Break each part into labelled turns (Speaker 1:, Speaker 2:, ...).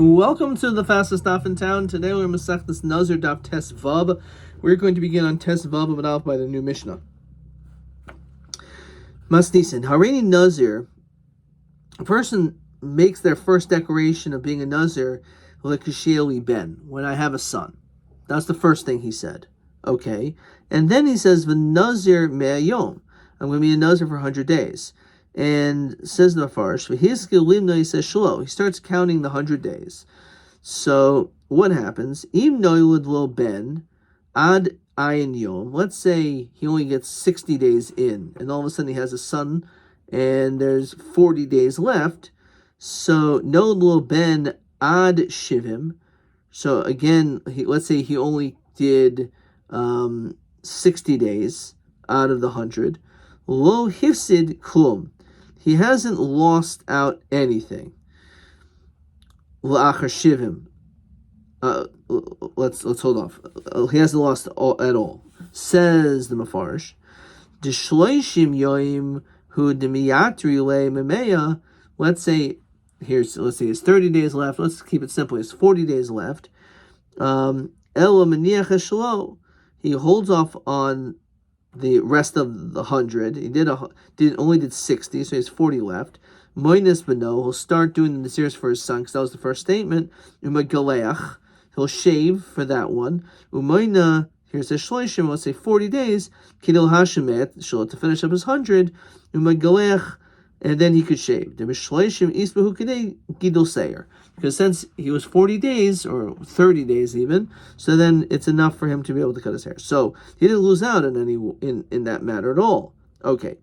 Speaker 1: Welcome to the fastest daf in town. Today we're Masech this Nazir daf Tes Vav. We're going to begin on Tes Vav Aleph by the new Mishnah. Masnisin Harini Nazir. A person makes their first declaration of being a Nazir lekisheli ben, when I have a son. That's the first thing he said. Okay, and then he says v'Nazir me'ayom. I'm going to be a Nazir for 100 days. And says the Mefarish, he says shlo. He starts counting the 100 days. So what happens? Im noilad lo ben ad ayin yom. Let's say he only gets 60 days in, and all of a sudden he has a son, and there's 40 days left. So noilad lo ben ad shivim. So again, let's say he only did 60 days out of the 100. Lo hifsid klum. He hasn't lost out anything. La'achar shivim. Let's hold off. He hasn't lost at all. Says the Mefarish, D'shloishim yoim hu demiyatri le memeya. Let's say it's 30 days left. Let's keep it simple. It's 40 days left. Ela maniach shlo. He holds off on the rest of the 100. He only did 60, so he has 40 left. Moines beno, he'll start doing the Nazirs for his son, because that was the first statement. Umagaleach, he'll shave for that one. Umoina, here's a shloishim, let's say 40 days. Kidil hashemet, to finish up his 100. Umagaleach, and then he could shave. The shloishim isbahu kadei gidol seir. Because since he was 40 days, or 30 days even, so then it's enough for him to be able to cut his hair. So he didn't lose out in that matter at all. Okay.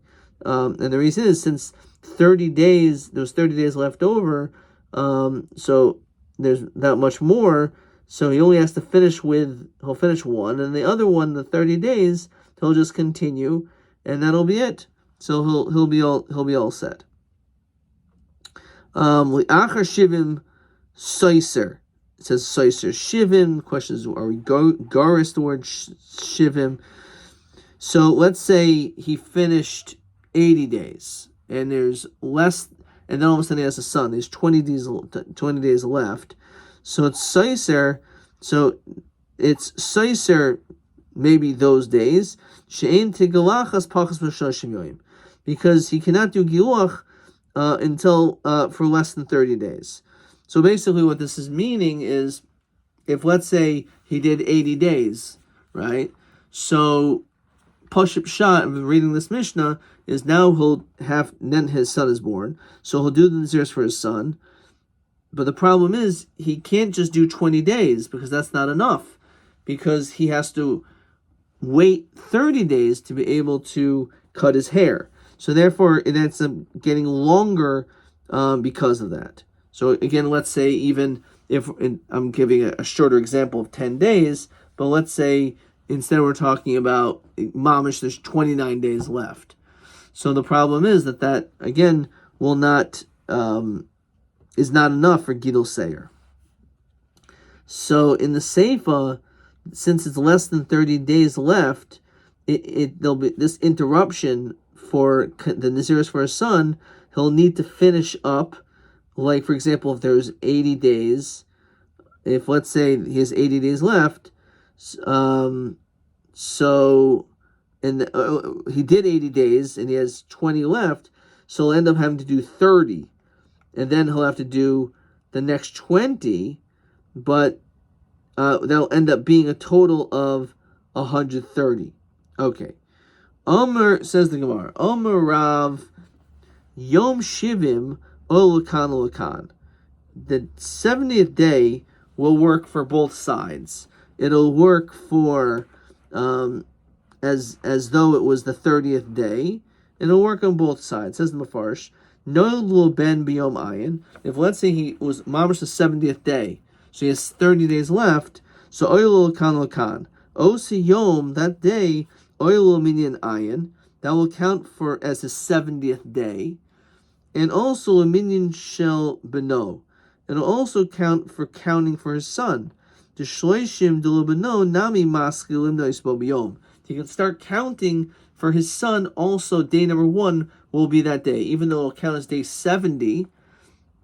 Speaker 1: And the reason is, since 30 days, there was 30 days left over, so there's that much more, so he only has to he'll finish one, and the other one, the 30 days, he'll just continue, and that'll be it. So he'll be all set. Li'achar shivim Soiser. It says Soiser. Shivim. The question is, are we garis the word shivim? So let's say he finished 80 days, and there's less, and then all of a sudden he has a son. There's 20 days left. So it's Soiser. So it's Soiser, maybe those days. She'ein tigalachas pachas b'shashim yoyim, because he cannot do giluach until for less than 30 days. So basically what this is meaning is, if let's say he did 80 days, right? So Pashup Shot, of reading this Mishnah, is now then his son is born, so he'll do the Nazirs for his son. But the problem is, he can't just do 20 days, because that's not enough, because he has to wait 30 days to be able to cut his hair. So therefore, it ends up getting longer because of that. So again, let's say, even if I'm giving a shorter example of 10 days, but let's say instead we're talking about mamish, there's 29 days left. So the problem is that again will not is not enough for Gidol Seir. So in the Seifa, since it's less than 30 days left, there'll be this interruption for the Naziris for his son. He'll need to finish up. Like, for example, if there's 80 days, if let's say he has 80 days left, he did 80 days and he has 20 left, so he'll end up having to do 30, and then he'll have to do the next 20, but that'll end up being a total of 130. Okay. Omer, says the Gemara, Omer Rav Yom Shivim Olakan. The 70th day will work for both sides. It'll work for as though it was the 30th day. It'll work on both sides. Says the Mefarish, no lo ben biyom ayin. If let's say he was mamash the 70th day, so he has 30 days left. So oil lakan. Osi yom, that day, oil minyan ayin, that will count for as his 70th day. And also a minion shel beno. It'll also count for counting for his son. The shloishim de beno nami maskilim noisbo biyom. He can start counting for his son. Also, day number 1 will be that day, even though it'll count as day 70,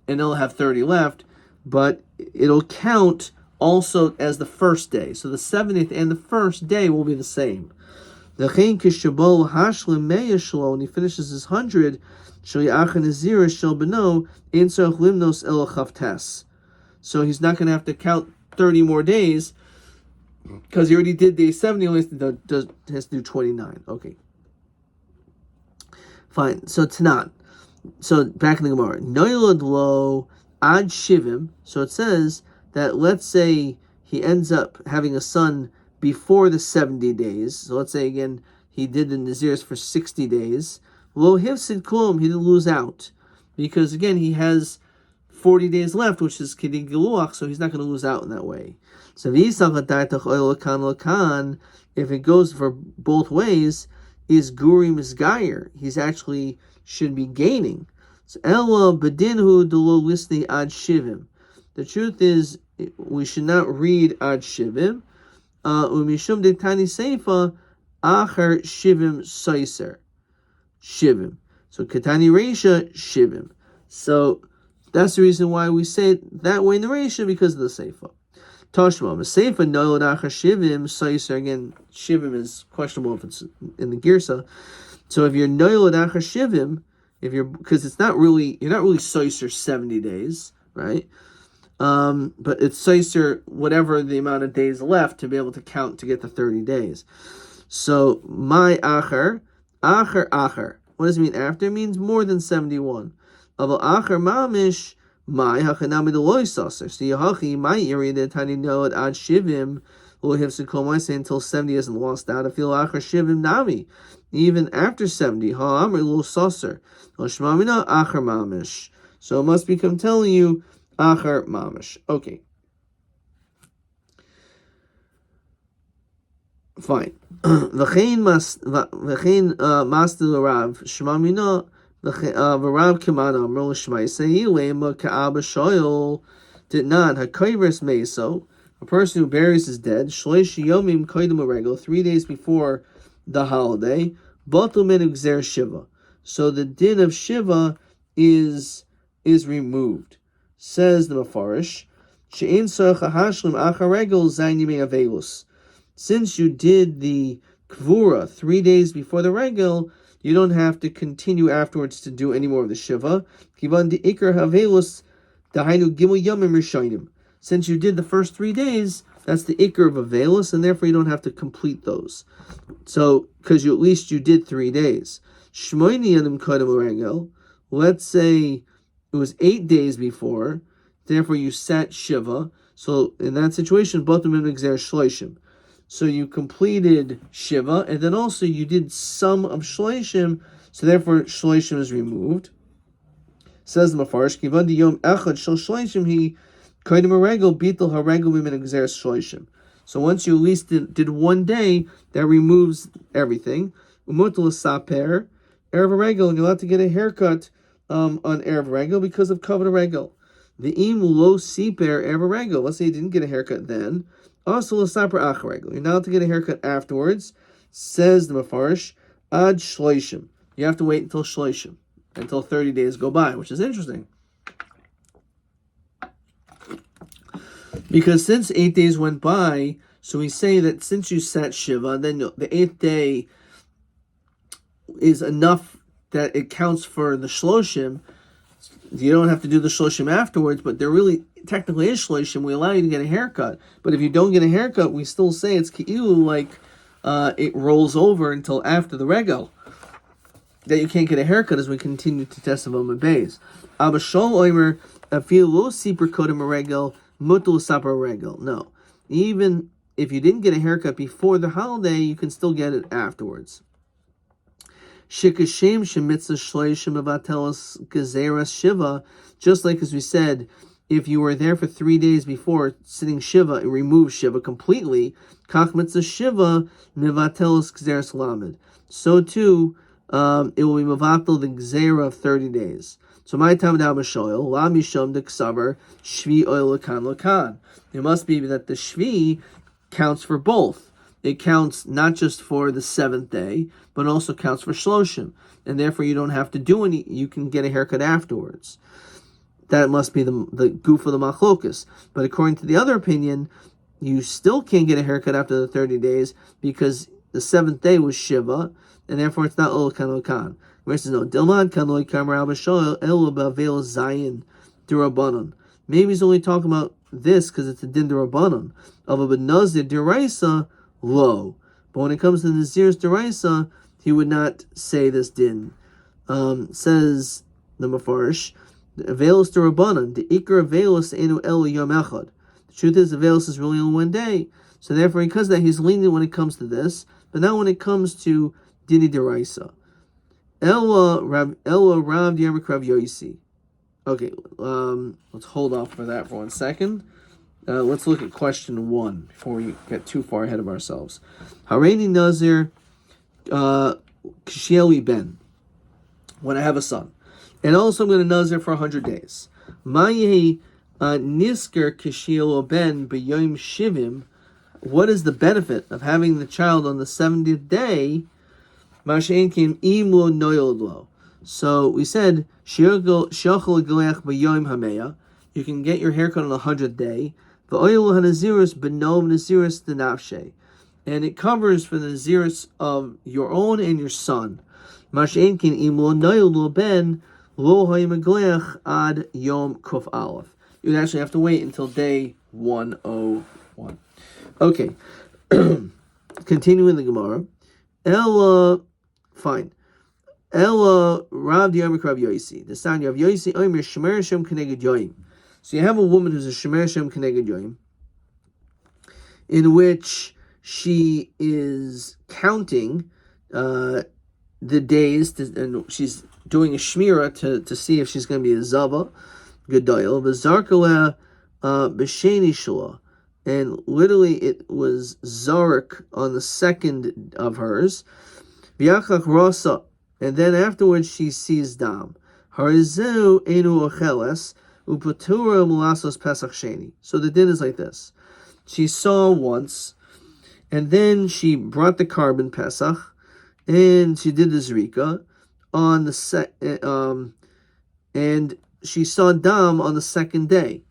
Speaker 1: and it'll have 30 left. But it'll count also as the first day. So the 70th and the first day will be the same. When he finishes his 100, so he's not going to have to count 30 more days because he already did day 70, only has to do 29. Okay. Fine. So Tanan. So back in the Gemara. Noilad lo ad shivim. So it says that let's say he ends up having a son before the 70 days. So let's say again he did the Nazirs for 60 days. Lo hifsid klum, he didn't lose out. Because again he has 40 days left, which is Kidin Giluach, so he's not going to lose out in that way. So if it goes for both ways, is Gurim Misgayer. He's actually should be gaining. So Ella Bedinhu Delo Lisni Ad Shivim. The truth is we should not read Ad Shivim. Umishum de Tani Seifa Acher Shivim Saiser. Shivim. So Katani Reisha Shivim. So that's the reason why we say it that way in the Reisha, because of the Seifa. Tashma, Seifa no Acher Shivim Saiser. Again, Shivim is questionable if it's in the Girsa. So if you're Noilad Acher Shivim, because it's not really, you're not really Saiser 70 days, right? But it's Saiser whatever the amount of days left to be able to count to get the 30 days. So my Acher. What does it mean after? It means more than 71. Aval Acher Mamish, my Hachanami Deloy Saser. So Yahachi, my area that Tani Noad Ad Shivim, will have to call my say until 70 isn't lost out. I feel Acher Shivim Nami. Even after 70, Ha'amr Lo Saser. Shmamina Acher Mamish. So it must become telling you Acher Mamish. Okay. Fine. V'chein mastil Rav Shmamina v'Rav Kimana Amr l'Shmaisei Lema Ka'aba Shoyol did not Hakayres Meso, a person who buries his dead Shleish Yomim Koydem Regel 3 days before the holiday Batul Min Gzer Shiva. So the din of Shiva is removed. Says the Mefarish She'in Socha Hashlim Achar Regel Zayin Yimei Avelus. Since you did the Kvura 3 days before the Regel, you don't have to continue afterwards to do any more of the Shiva. Kivan the Iker Havelus Dahainu Gimel Yomim Rishonim. Since you did the first 3 days, that's the Iker of Avelus, and therefore you don't have to complete those. So, because at least you did 3 days. Shmoini Yadim Kodem Regel. Let's say it was 8 days before, therefore you sat Shiva. So in that situation, Batum Im Gzer Shloishim. So you completed Shiva, and then also you did some of Shloishim, so therefore Shloishim is removed. Says the Mefarish, Kivan di Yom Echad Shel Shloishim He Koydem Haregel Bitul Haregel Mimin Gzer Shloishim. So once you at least did 1 day, that removes everything. Umutul Saper Erev Haregel, and you're allowed to get a haircut on Erev Haregel because of Kavod Haregel. The Im Lo Siper Erev Haregel. Let's say you didn't get a haircut then. Also, l'saper achregel. You're not allowed to get a haircut afterwards. Says the Mefarish, ad shloishim. You have to wait until shloishim, until 30 days go by, which is interesting. Because since 8 days went by, so we say that since you sat Shiva, then the 8th day is enough that it counts for the shloshim. You don't have to do the shloshim afterwards, but there really technically is shloshim. We allow you to get a haircut, but if you don't get a haircut, we still say it's ki'ilu, like it rolls over until after the regel. That you can't get a haircut as we continue to test of Omer Beis. Abba Shol Omer Afil Lo Siper Kodem Regel Mutul Saper Regel. No, even if you didn't get a haircut before the holiday, you can still get it afterwards. Shikashem Shemitzah Shleishim Avatelos Gezeras Shiva, just like as we said, if you were there for 3 days before sitting Shiva, it removes Shiva completely. Kach Mitzvah Shiva Mivatelos Gezeras Lamed. So too, it will be Mavatel the Gezerah of 30 days. So my time now Mashoil, La Mishom de Ksavar, Shvi Oil Lakan Lakan. It must be that the Shvi counts for both. It counts not just for the 7th day, but also counts for Shloshim. And therefore you don't have to do any, you can get a haircut afterwards. that must be the goof of the machlokas. But according to the other opinion, you still can't get a haircut after the 30 days because the 7th day was Shiva, and therefore it's not Ol Kan Kan. Where it says, no, Dilman Kan Lo Kamar Abba Shoel El Bavel Zayin Durabanan. Maybe he's only talking about this because it's a Din Durabanan. Of a Nazir Deraisa, low. But when it comes to the Nazir's Deraisa, he would not say this Din. Says the Mefarish, Avelos Durabanan, the Iker Avelos Enu El Yom Echad. The truth is, Avelos is really only one day. So therefore, because of that, he's lenient when it comes to this, but not when it comes to Dini Deraisa. Ella Rav Yamik Rav Yosi. Okay, let's hold off for that for 1 second. Let's look at question 1 before we get too far ahead of ourselves. Hareini Nazir Kishieli Ben. When I have a son. And also I'm going to Nazir for 100 days. Mayehi Nisker Kishielo Ben B'Yom Shivim. What is the benefit of having the child on the 70th day? So we said, you can get your haircut on the 100th day. And it covers for the Naziris of your own and your son. You would actually have to wait until day 101. Okay. Continuing the Gemara. Fine. Rav Yamik Rav Yosi. The son of Yosi Omer Shemer Hashem Keneged Yoim. So you have a woman who's a Shemer Hashem Keneged Yoim, in which she is counting the days, and she's doing a shmira to see if she's going to be a zava, gedoyel, v'zarkaleh b'sheni shula. And literally it was Zarek on the 2nd of hers. V'yachach rasa. And then afterwards she sees dam. Harizeu enu ocheles upatura mulasos pesach sheni. So the din is like this. She saw once, and then she brought the carbon pesach, and she did the zrika on the and she saw dam on the 2nd day.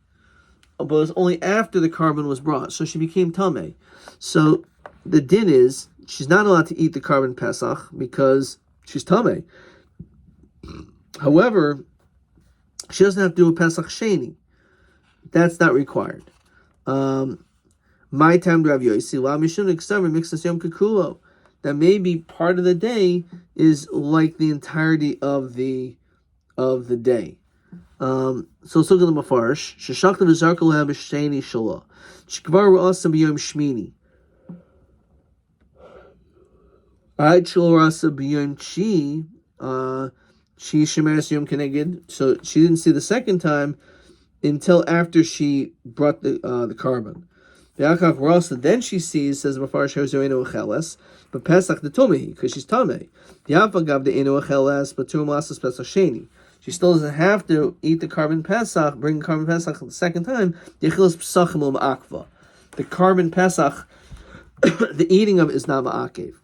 Speaker 1: But it was only after the carbon was brought, so she became tameh. So the din is she's not allowed to eat the carbon pesach because she's tameh. However, she doesn't have to do a pesach sheni. That's not required. My time to Rav Yosi, la mishun eksaver mixas yom kikulo. That maybe part of the day is like the entirety of the day. So let's look at the Mefarish. Sheshachta v'zarka leha b'shteni shala. Shekvar ra'asa b'yom shmini. Ad shelo ra'asa b'yom chi. She shemeres yom keneged. So she didn't see the 2nd time until after she brought the carbon. V'achach ra'asa. Then she sees, says Mefarish, ha'zoreinu acheles, but Pesach the tomehi, because she's tameh. V'yafagav the enu acheles, but turim lasas pesach sheni. She still doesn't have to eat the carbon pesach, bring the carbon pesach the 2nd time. The carbon pesach, the eating of it is not ma'akev.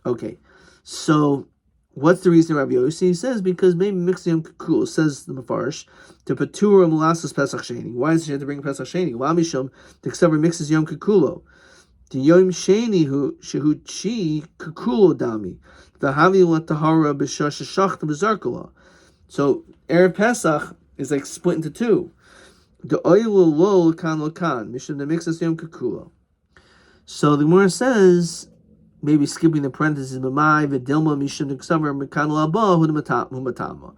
Speaker 1: Okay, so what's the reason Rabbi Yosi says? Because maybe mixing kukul, says the Mefarish, to patura molasses pesach sheni. Why does she have to bring pesach sheni? Lamishum to discover mixes yom kukulo. The yom sheni shehu chi kukulo dami. The havi latahara b'shash shachta b'zarkula. So Erev Pesach is like split into 2. The oil lo kan mishum the mixes yom kukulo. So the Gemara says, maybe skipping the parentheses, b'mai v'dilma mishum n'ksaver mekan laba humatama.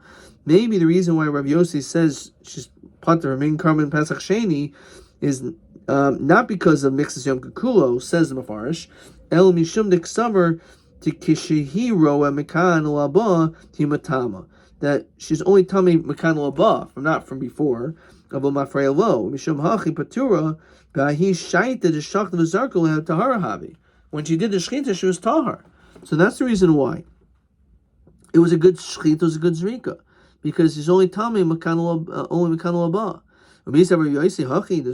Speaker 1: Maybe the reason why Rav Yosi says she's part of her main carbon Pesach sheni is not because of mixes yom kukulo, says the Mefarish, el mishum n'ksaver to kishihiro mekan laba humatama. That she's only tummy mekan laba, not from before. When she did the shchita, she was tahar. So that's the reason why. It was a good shchita, it was a good zrika, because she's only tummy only mekan laba. Does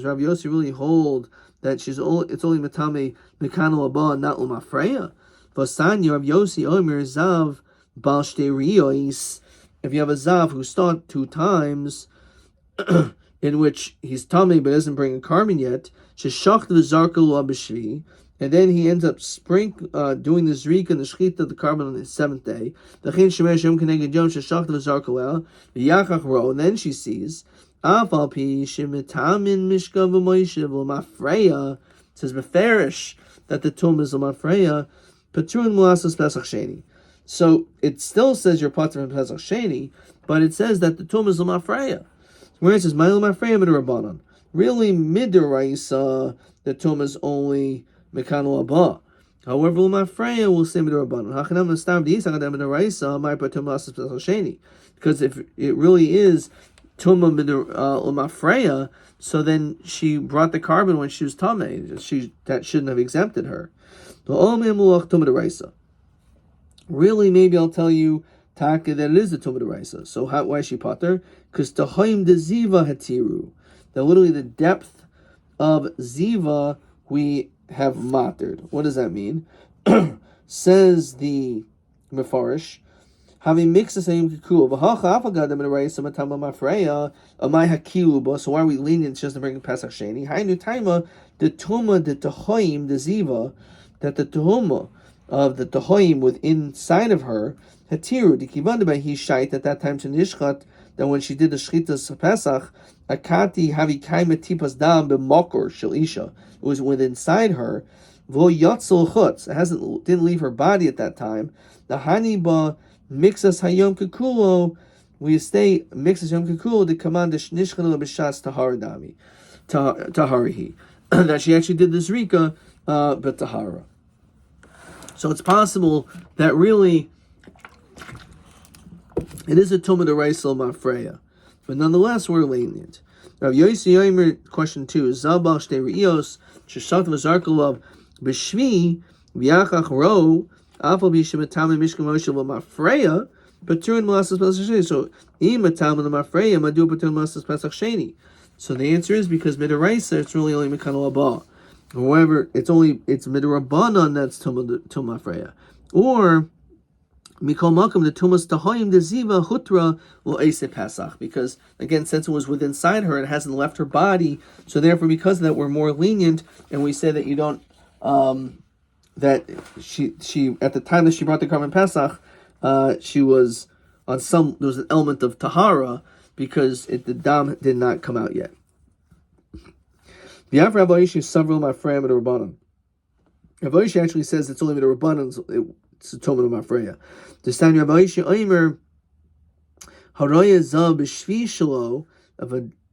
Speaker 1: Rav Yosi really hold that it's only metame mekan laba, not umafreya? V'sanya Rav Yosi omer zav bal shtei riyos. If you have a zav who start 2 times, in which he's tummy but doesn't bring a carbon yet, and then he ends up doing the zrika and the shechita of the carbon on the seventh day. And then she sees, says Meferish that the tomb is l'mafreya, Petrun Mulasas Pesach Sheni. So it still says you're patur from Pesach Sheni, but it says that the tomb is l'mafreya. Where it says Ma'il Mafreya Midrabanan. Really, Midoraisa, the tomb is only Mekano Abba. However, l'mafreya will say Midrabanan. Hachanam Nastav D'Yisach Midoraisa, my Petrun Mulasas Pesach Sheni. Because if it really is Tumah l'mafreya, so then she brought the carbon when she was tamei. That shouldn't have exempted her. Really, maybe I'll tell you taka that it is a tumah d'oraisa. So why is she pater? Because tahoim de ziva hatiru. That literally the depth of ziva we have matered. What does that mean? Says the Mefarish. Having mixed the same kikul, so why are we lenient just to bring Pesach Sheni? Hainu taima the tuma the tahoim the ziva, that the tuhuma of the tahoim within inside of her hatiru the kivanda by he shait at that time to nishchat, that when she did the shchitas Pesach akati havi kaima tipas dam b'mokor shel isha, it was within inside her vo yatzel chutz, it didn't leave her body at that time. The haniba mixas hayom kekulo, we stay mixas yom kekulo the command nishchan b'shas taharadami taharihi, that she actually did this rika but tahara. So it's possible that really it is a tumah d'oraisa mafreya, but nonetheless we're lenient. Now Yosi Yomer, question 2, Zabal shtei rios sheshat v'zarkalav b'shvi v'yachach ro afal b'shematami mishkan moshe v'mafreya patur m'lasas pesach sheni. So imatam l'mafreya madu patur m'lasas pesach sheni. So the answer is because midoraisa it's really only mekanal abba. However, it's midrabanan that's tumah freya, or mikol makom the tumas tahoim the ziva hutra will ase pesach, because again, since it was within inside her, it hasn't left her body. So therefore, because of that, we're more lenient, and we say that you don't that she at the time that she brought the carbon pesach, she was on there was an element of tahara because the dam did not come out yet. The Rabbi Yishi several my friend with the Rabbanon. Rabbi Yishi actually says it's only with the Rabbanon, it's a Tomah Mafreya. This time Rabbi Yishi Omer Haraya Zav b'shvi shelo,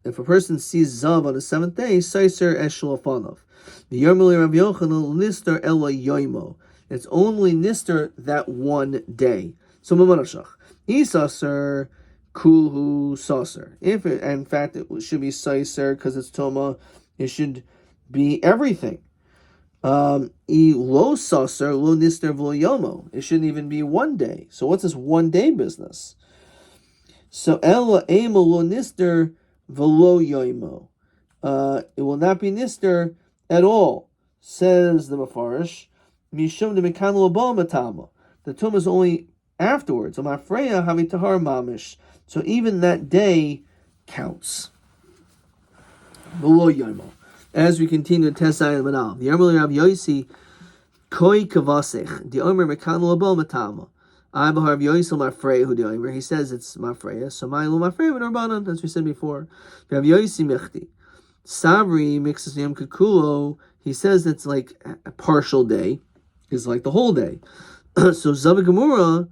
Speaker 1: if a person sees Zav on the seventh day, Saiser Eshel Afanov. The Yermeli Rabbi Yochanan Nister Ela Yoimo. It's only Nister that one day. So Mamanashach. Isaser Kulhu Saser. If it, in fact, it should be Saiser because it's Tomah. It should be everything. Lo saser, lo nister v'lo yomo. It shouldn't even be one day. So what's this one day business? So ela emo lo nister v'lo yomo. It will not be nister at all, says the Mefarish. Mishum de mekan lo ba matama. The tomb is only afterwards. Amafreya havi tahar mamish. So even that day counts. As we continue to Tesai and Manal, the Yermeli Rav Yosi Koi Kavasech, the Omer Mekan Labo Matama. I Bahar Yosi Mafreya who the Omer. He says it's Mafreya, so Ma'ilo Mafreya with Rabbanan, as we said before. Rav Yosi Mechti. Savri mixes Yom Kikulo. He says it's like a partial day, is like the whole day. So Zavagamura,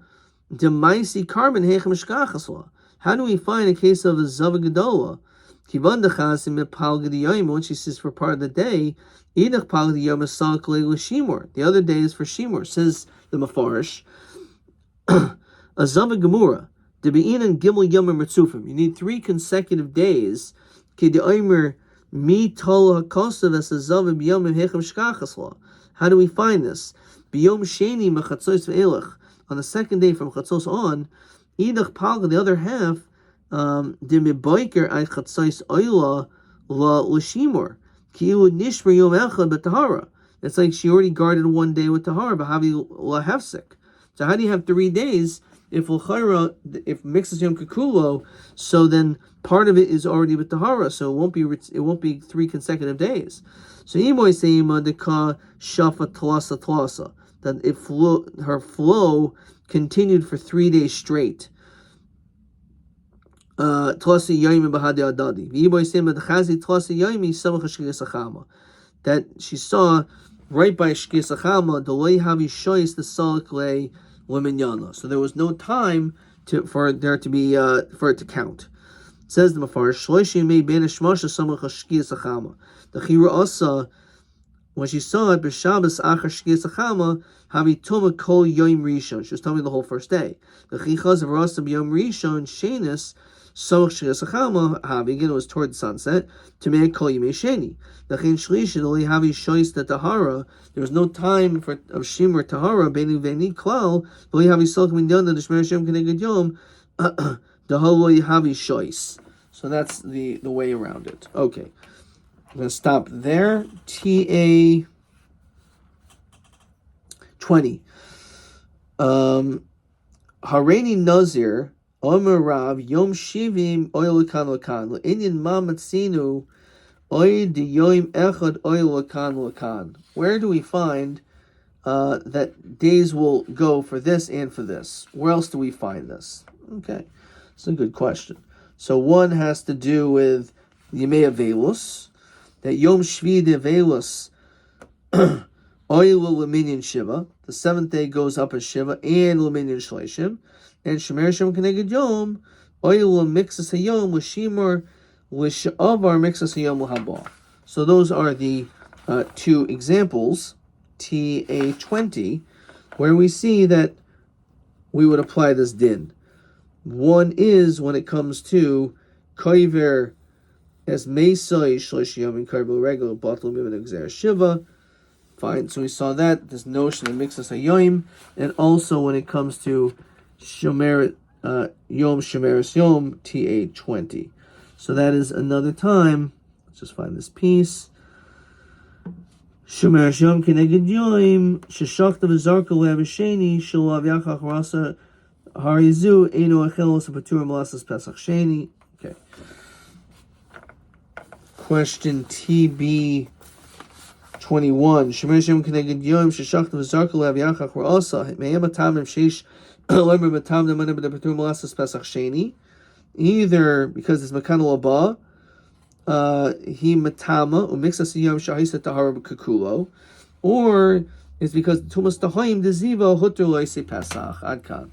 Speaker 1: Demaisi Carbon Hechem Shkachasla. How do we find a case of a Zavagadola? When she says for part of the day, the other day is for Shimur, says the Mefarish. Azava Gemura, Debein Gimel Yomim Ritzufim. You need 3 consecutive days. How do we find this? On the second day from Chatzos on, the other half, it's like she already guarded one day with tahara, so how do you have 3 days If mixes yom kikulo, so then part of it is already with tahara, so it won't be 3 consecutive days. So imoy seima deka shafa tlasa tlasa, that her flow continued for 3 days straight. Tlasi yomi bahadi adadi. Imoy seima dechazi tlasi yomi samach shkiyas achama, that she saw right by shkiyas achama the loy havi shoyis the salik lay leminyana. So there was no time for it to count. It says the Mafarish, Shloishim made banish Moshe samach shkiyas achama. The Chira Asa, when she saw it, b'Shabbos achar shkiyas achama, havi tuma kol yom rishon. She was telling me the whole first day. The Chichaz of Rasa b'yom rishon shenis samach shkiyas achama havi. Again, it was toward sunset. To make kol yimei sheni. The Chin Shlishi only havi shoyis the tahara. There was no time of shimur tahara beni veni klal. Only havi salk min yonda the shmer Hashem keneged yom. The haloi havi shoyis. So that's the way around it. Okay. I'm going to stop there. TA 20. Hareini Nazir, Omer Rav, Yom Shivim, Oil Lakan Lakan, Indian Mamatsinu, Oy de Yom Echad, Oil Lakan Lakan. Where do we find that days will go for this and for this? Where else do we find this? Okay, it's a good question. So one has to do with Yemei Avelus, that Yom Shvi de Avelus, Oil Luminian Shiva, the 7th day goes up as Shiva, and Luminian Shleshim, and Shemer Shem Keneged Yom, Oil Mixas Hayom, Lishimor, Lishavar Mixas Hayom Haba. So those are the 2 examples, TA 20, where we see that we would apply this din. One is when it comes to Koiver as Mesai Shlosh Yom in Karbo Regular Bottle Mimon Exer Shiva. Fine, so we saw that, this notion of Mixas Hayoim, and also when it comes to Shomer Yom Shemeres Yom TA 20. So that is another time. Let's just find this piece. Shomer Yom Keneged Yom Sheshachta V'Zarka Le'Avisheni Shalav Yachach Rasa Harizu Eino Achelos Patur Malasas Pesach Sheni. Okay. Question TB 21. Shemer Shem Keneged Yom Sheshachta V'Zarka Le'Av Yachach Rasa Me'em Atam Sheish Lemer Matam Nemaneh B'Patur Malasas Pesach Sheni. Either because it's Makan Laba, he matama umixas yom shahisa tahara b'kakulo, or it's because tumas tahayim deziva hutter loise pesach adkan.